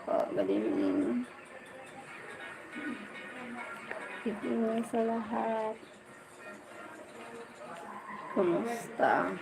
po. Good evening. Good evening sa lahat. Kumusta?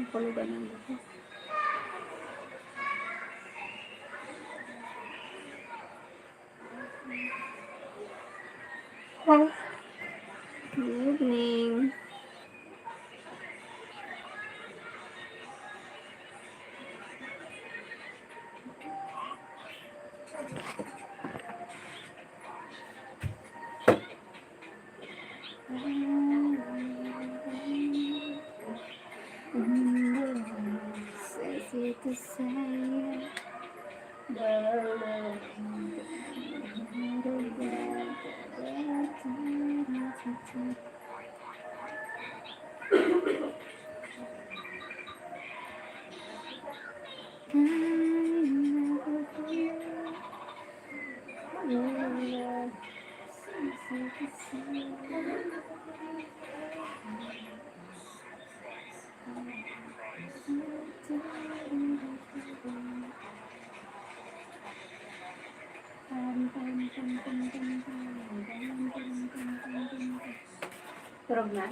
Ang pulugan ng buko. Good evening. It's easy to say, Turog na.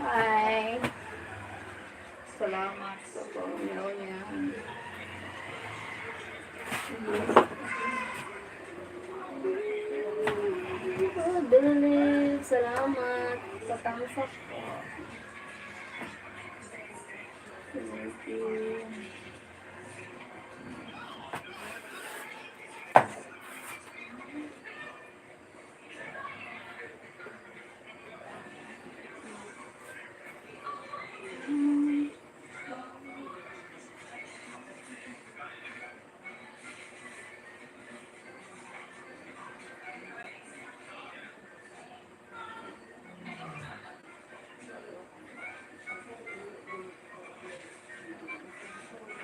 Hi. Salamat sa pangyaw niya. Oh, Dulil. Salamat sa thumbs up po. Thank you.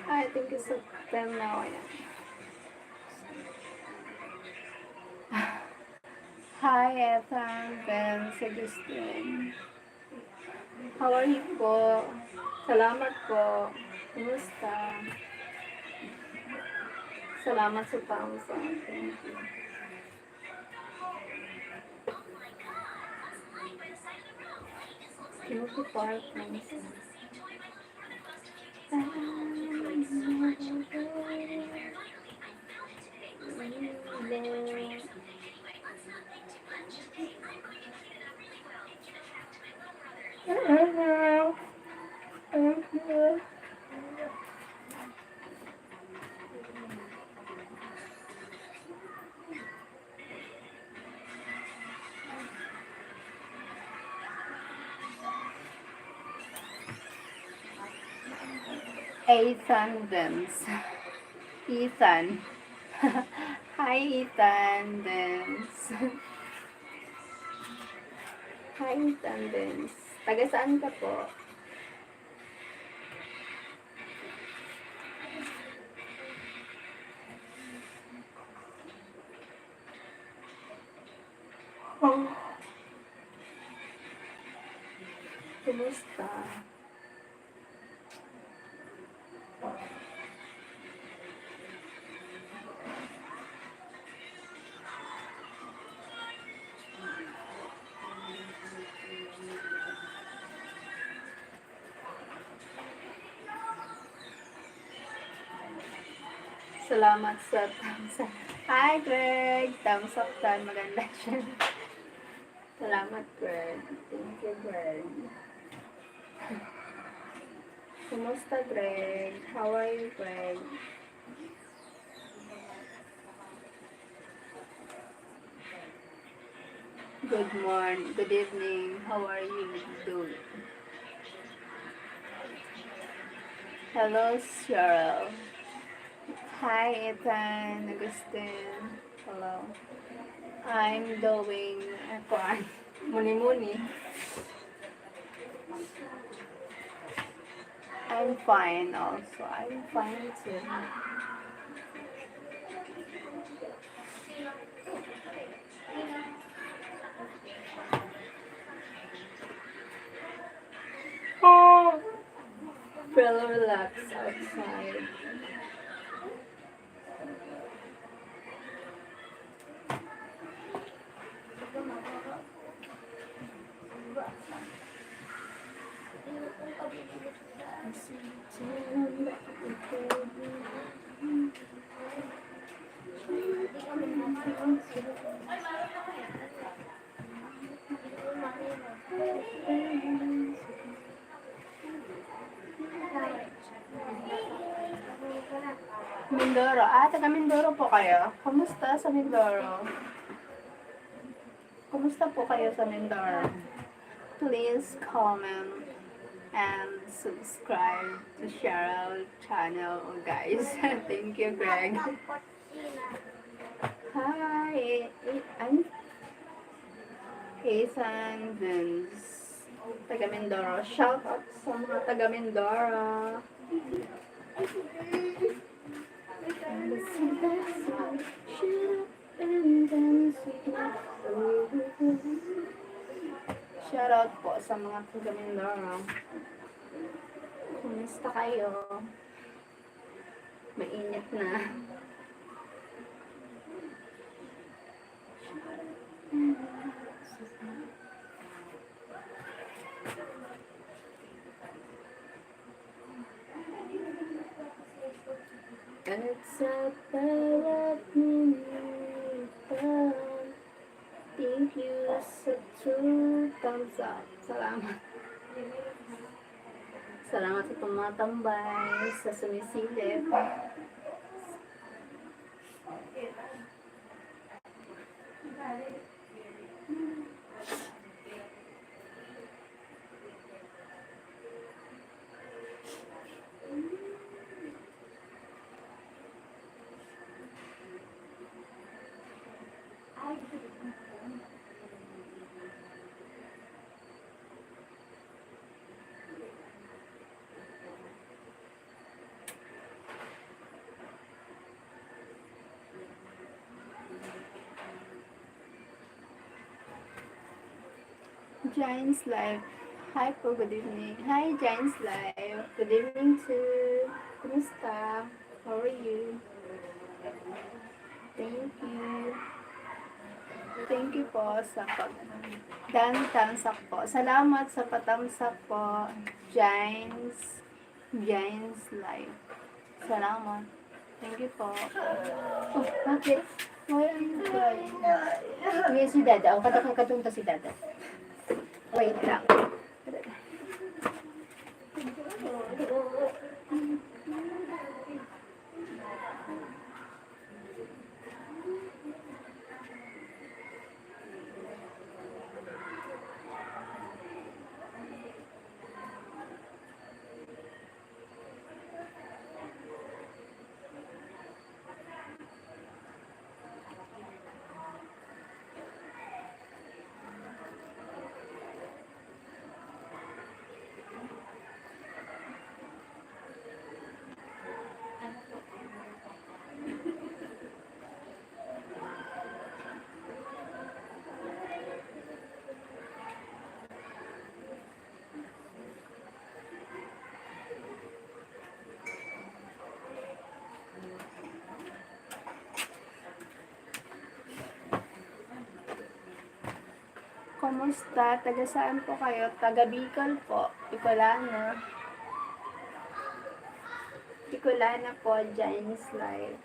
I think it's a 10 now. Hi, Ethan, Ben, Agustin. How are you po? Salamat po. Kumusta? Salamat sa thumbs up. Thank you. Kimchi Park, kumusta? Ethan Dance. Ethan. Hi, Ethan Dance. Hi, Ethan Dance. Taga saan ka po? Oh. Kumusta? Salamat sa thumbs up. Hi, Greg! Thumbs up tan. Maganda siya. Salamat, Greg. Thank you, Greg. Kumusta, Greg? How are you, Greg? Good morning. Good evening. How are you doing? Hello, Sheryl. Hi, Ethan. Augustine. Hello. I'm doing muni-muni. I'm fine also. I'm fine too. Oh, feel relax outside. Mindoro. Taga Mindoro po kayo. Kumusta sa Mindoro? Kumusta po kayo sa Mindoro? Please comment and subscribe to Sheryl channel, guys. Thank you, Greg. Hi, I'm Ethan Vince. Taga Mindoro. Shout out sa mga taga Mindoro. Shout out po sa mga taga Mindoro. Kumusta kayo? Mainit na. At sa bawat minuto, thank you sa 2 thumbs up. Salamat. Salamat sa tumatambay, sa sumisilip. Giants Live. Hi po, good evening. Hi, Giants Live. Good evening too. Kumusta? How are you? Thank you. Thank you po sa thumbs up po. Salamat sa pa-thumbs up po. Giants Live. Salamat. Thank you po. Oh, bakit? Why are you crying? May si Dada. O, katong si Dada. Wait lang. kumusta? Taga saan po kayo? Taga Bicol po. Bicolana. Bicolana po, James Live.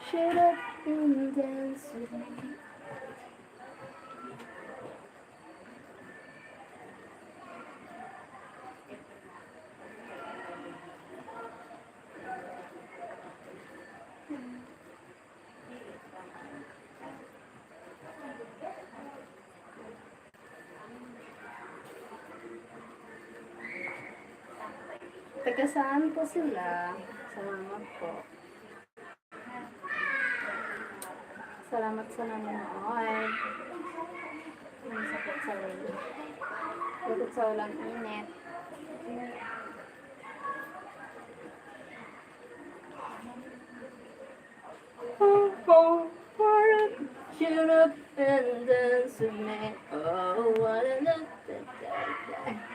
Shut up and dance with me. Taga saan po sila? Salamat po. Salamat sa nanonood. Ang sakit sa ulo. Sakit sa ulang init. Oh, oh, shut up and dance with me. Oh, what a look that.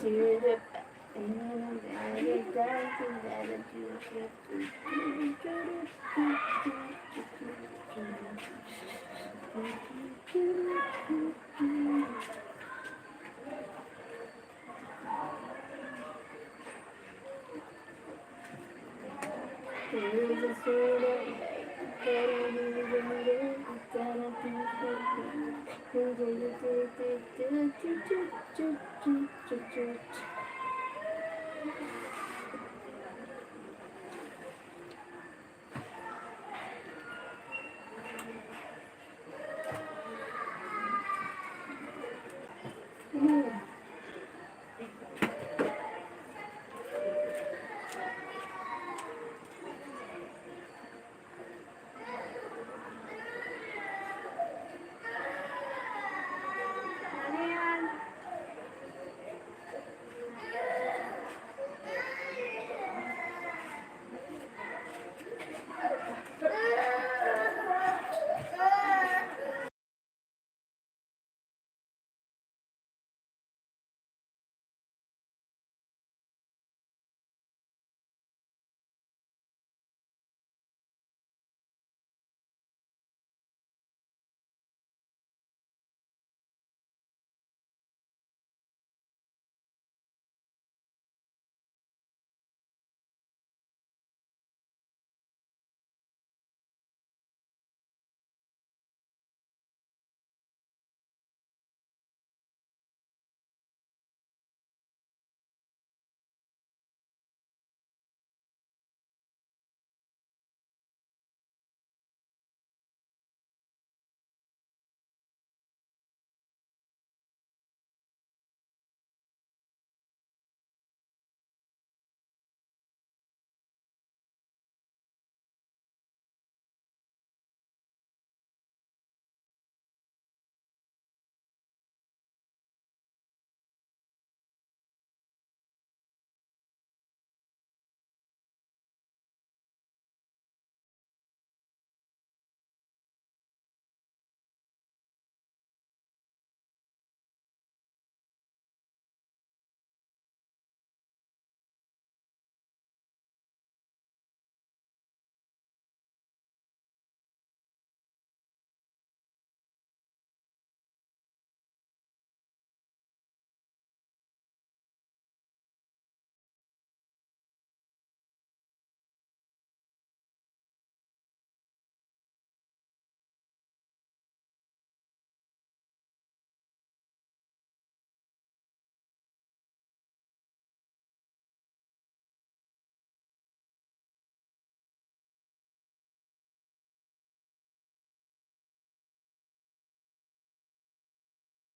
Shoot up.